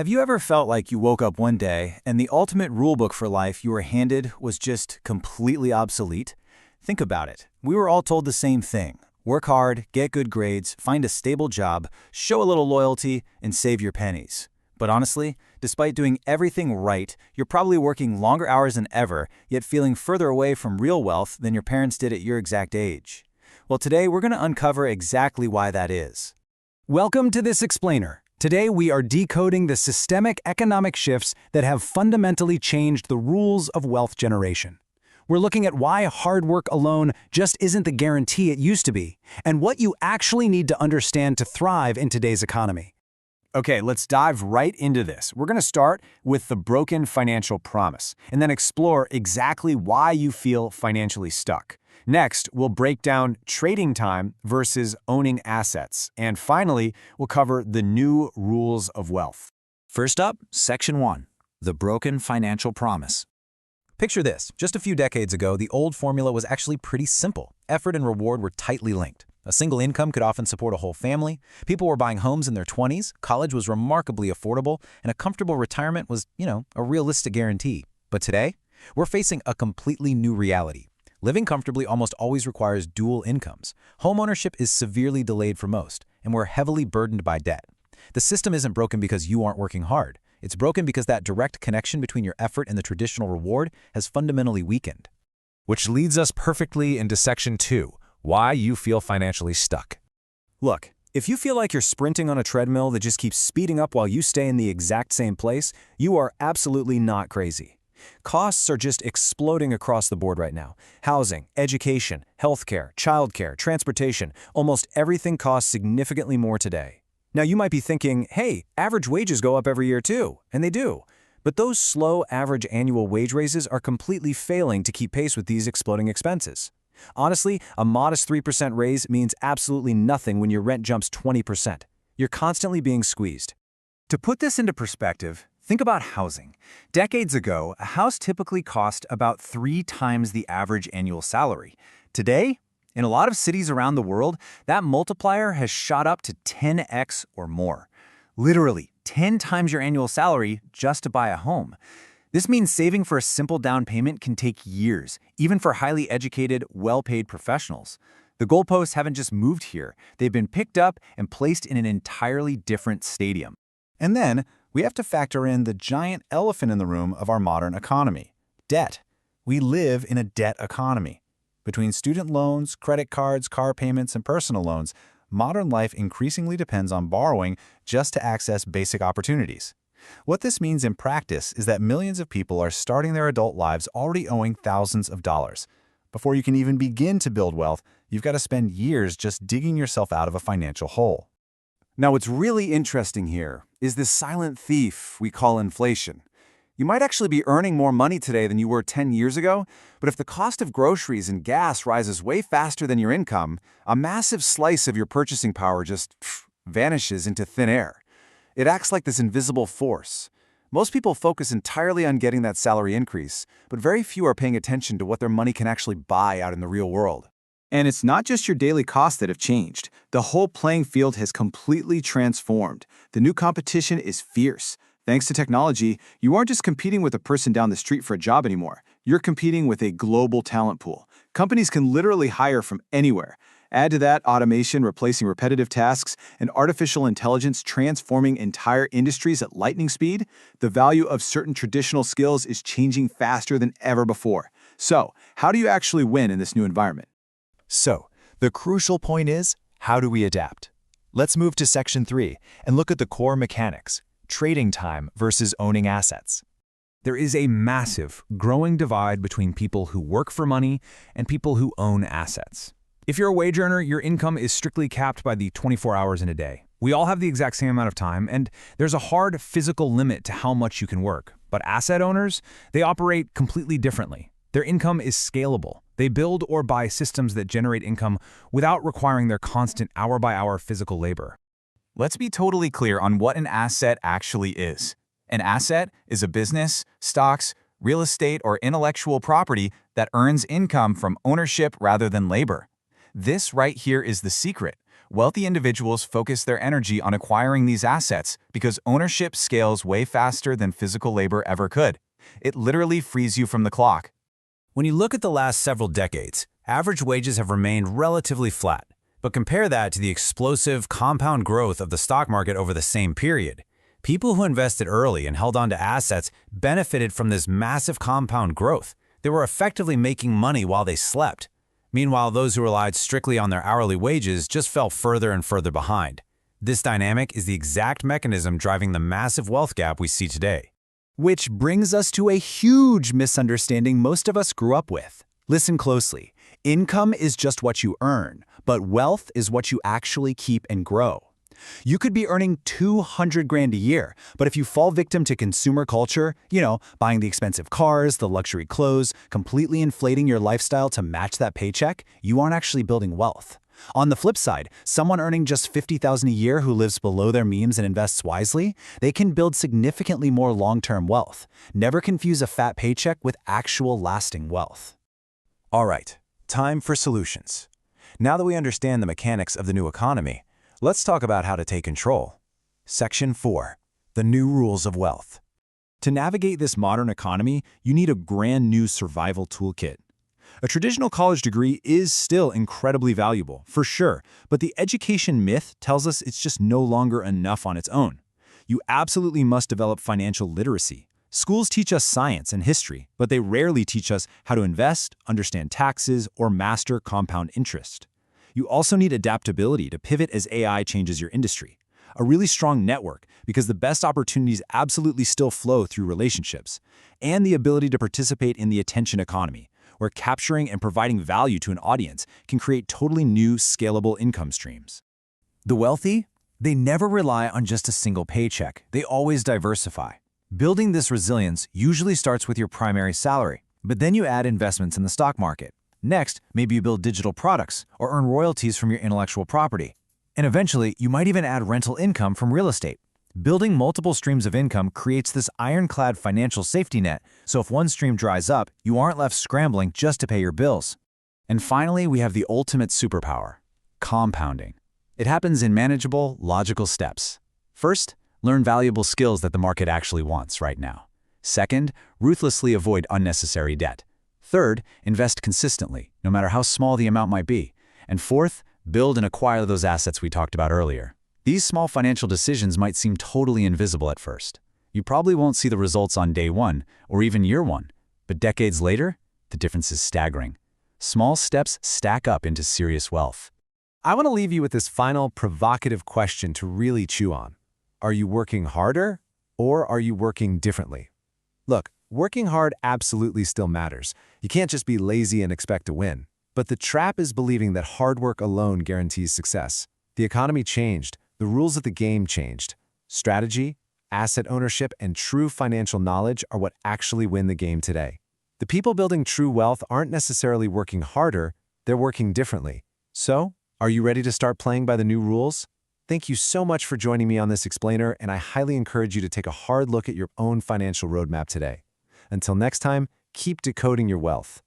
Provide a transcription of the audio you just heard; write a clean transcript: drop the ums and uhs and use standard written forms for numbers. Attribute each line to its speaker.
Speaker 1: Have you ever felt like you woke up one day and the ultimate rulebook for life you were handed was just completely obsolete? Think about it. We were all told the same thing. Work hard, get good grades, find a stable job, show a little loyalty, and save your pennies. But honestly, despite doing everything right, you're probably working longer hours than ever, yet feeling further away from real wealth than your parents did at your exact age. Well, today we're going to uncover exactly why that is.
Speaker 2: Welcome to this explainer. Today we are decoding the systemic economic shifts that have fundamentally changed the rules of wealth generation. We're looking at why hard work alone just isn't the guarantee it used to be, and what you actually need to understand to thrive in today's economy.
Speaker 3: Okay, let's dive right into this. We're going to start with the broken financial promise, and then explore exactly why you feel financially stuck. Next, we'll break down trading time versus owning assets. And finally, we'll cover the new rules of wealth.
Speaker 4: First up, Section 1, the broken financial promise.
Speaker 1: Picture this. Just a few decades ago, the old formula was actually pretty simple. Effort and reward were tightly linked. A single income could often support a whole family. People were buying homes in their 20s, college was remarkably affordable, and a comfortable retirement was, a realistic guarantee. But today, we're facing a completely new reality. Living comfortably almost always requires dual incomes. Homeownership is severely delayed for most, and we're heavily burdened by debt. The system isn't broken because you aren't working hard. It's broken because that direct connection between your effort and the traditional reward has fundamentally weakened.
Speaker 3: Which leads us perfectly into Section 2, why you feel financially stuck.
Speaker 1: Look, if you feel like you're sprinting on a treadmill that just keeps speeding up while you stay in the exact same place, you are absolutely not crazy. Costs are just exploding across the board right now. Housing, education, healthcare, childcare, transportation, almost everything costs significantly more today. Now you might be thinking, hey, average wages go up every year too, and they do. But those slow average annual wage raises are completely failing to keep pace with these exploding expenses. Honestly, a modest 3% raise means absolutely nothing when your rent jumps 20%. You're constantly being squeezed. To put this into perspective, think about housing. Decades ago, a house typically cost about 3 times the average annual salary. Today, in a lot of cities around the world, that multiplier has shot up to 10x or more. Literally, 10 times your annual salary just to buy a home. This means saving for a simple down payment can take years, even for highly educated, well-paid professionals. The goalposts haven't just moved here. They've been picked up and placed in an entirely different stadium. And then, we have to factor in the giant elephant in the room of our modern economy: debt. We live in a debt economy. Between student loans, credit cards, car payments, and personal loans, modern life increasingly depends on borrowing just to access basic opportunities. What this means in practice is that millions of people are starting their adult lives already owing thousands of dollars. Before you can even begin to build wealth, you've got to spend years just digging yourself out of a financial hole. Now, what's really interesting here is this silent thief we call inflation. You might actually be earning more money today than you were 10 years ago, but if the cost of groceries and gas rises way faster than your income, a massive slice of your purchasing power just vanishes into thin air. It acts like this invisible force. Most people focus entirely on getting that salary increase, but very few are paying attention to what their money can actually buy out in the real world. And it's not just your daily costs that have changed. The whole playing field has completely transformed. The new competition is fierce. Thanks to technology, you aren't just competing with a person down the street for a job anymore. You're competing with a global talent pool. Companies can literally hire from anywhere. Add to that automation replacing repetitive tasks and artificial intelligence transforming entire industries at lightning speed, the value of certain traditional skills is changing faster than ever before. So, how do you actually win in this new environment?
Speaker 3: So, the crucial point is, how do we adapt? Let's move to Section 3 and look at the core mechanics: trading time versus owning assets.
Speaker 1: There is a massive, growing divide between people who work for money and people who own assets. If you're a wage earner, your income is strictly capped by the 24 hours in a day. We all have the exact same amount of time, and there's a hard physical limit to how much you can work. But asset owners, they operate completely differently. Their income is scalable. They build or buy systems that generate income without requiring their constant hour-by-hour physical labor.
Speaker 5: Let's be totally clear on what an asset actually is. An asset is a business, stocks, real estate, or intellectual property that earns income from ownership rather than labor. This right here is the secret. Wealthy individuals focus their energy on acquiring these assets because ownership scales way faster than physical labor ever could. It literally frees you from the clock.
Speaker 2: When you look at the last several decades, average wages have remained relatively flat. But compare that to the explosive compound growth of the stock market over the same period. People who invested early and held on to assets benefited from this massive compound growth. They were effectively making money while they slept. Meanwhile, those who relied strictly on their hourly wages just fell further and further behind. This dynamic is the exact mechanism driving the massive wealth gap we see today. Which brings us to a huge misunderstanding most of us grew up with. Listen closely. Income is just what you earn, but wealth is what you actually keep and grow. You could be earning 200 grand a year, but if you fall victim to consumer culture, buying the expensive cars, the luxury clothes, completely inflating your lifestyle to match that paycheck, you aren't actually building wealth. On the flip side, someone earning just $50,000 a year who lives below their means and invests wisely, they can build significantly more long-term wealth. Never confuse a fat paycheck with actual lasting wealth.
Speaker 1: All right, time for solutions. Now that we understand the mechanics of the new economy, let's talk about how to take control. Section 4. The New Rules of Wealth. To navigate this modern economy, you need a brand new survival toolkit. A traditional college degree is still incredibly valuable, for sure, but the education myth tells us it's just no longer enough on its own. You absolutely must develop financial literacy. Schools teach us science and history, but they rarely teach us how to invest, understand taxes, or master compound interest. You also need adaptability to pivot as AI changes your industry. A really strong network, because the best opportunities absolutely still flow through relationships. And the ability to participate in the attention economy, where capturing and providing value to an audience can create totally new, scalable income streams. The wealthy? They never rely on just a single paycheck. They always diversify. Building this resilience usually starts with your primary salary, but then you add investments in the stock market. Next, maybe you build digital products or earn royalties from your intellectual property. And eventually, you might even add rental income from real estate. Building multiple streams of income creates this ironclad financial safety net, so if one stream dries up, you aren't left scrambling just to pay your bills. And finally, we have the ultimate superpower: compounding. It happens in manageable, logical steps. First, learn valuable skills that the market actually wants right now. Second, ruthlessly avoid unnecessary debt. Third, invest consistently, no matter how small the amount might be. And fourth, build and acquire those assets we talked about earlier. These small financial decisions might seem totally invisible at first. You probably won't see the results on day one or even year one, but decades later, the difference is staggering. Small steps stack up into serious wealth.
Speaker 3: I want to leave you with this final provocative question to really chew on. Are you working harder or are you working differently? Look, working hard absolutely still matters. You can't just be lazy and expect to win. But the trap is believing that hard work alone guarantees success. The economy changed. The rules of the game changed. Strategy, asset ownership, and true financial knowledge are what actually win the game today. The people building true wealth aren't necessarily working harder, they're working differently. So, are you ready to start playing by the new rules? Thank you so much for joining me on this explainer, and I highly encourage you to take a hard look at your own financial roadmap today. Until next time, keep decoding your wealth.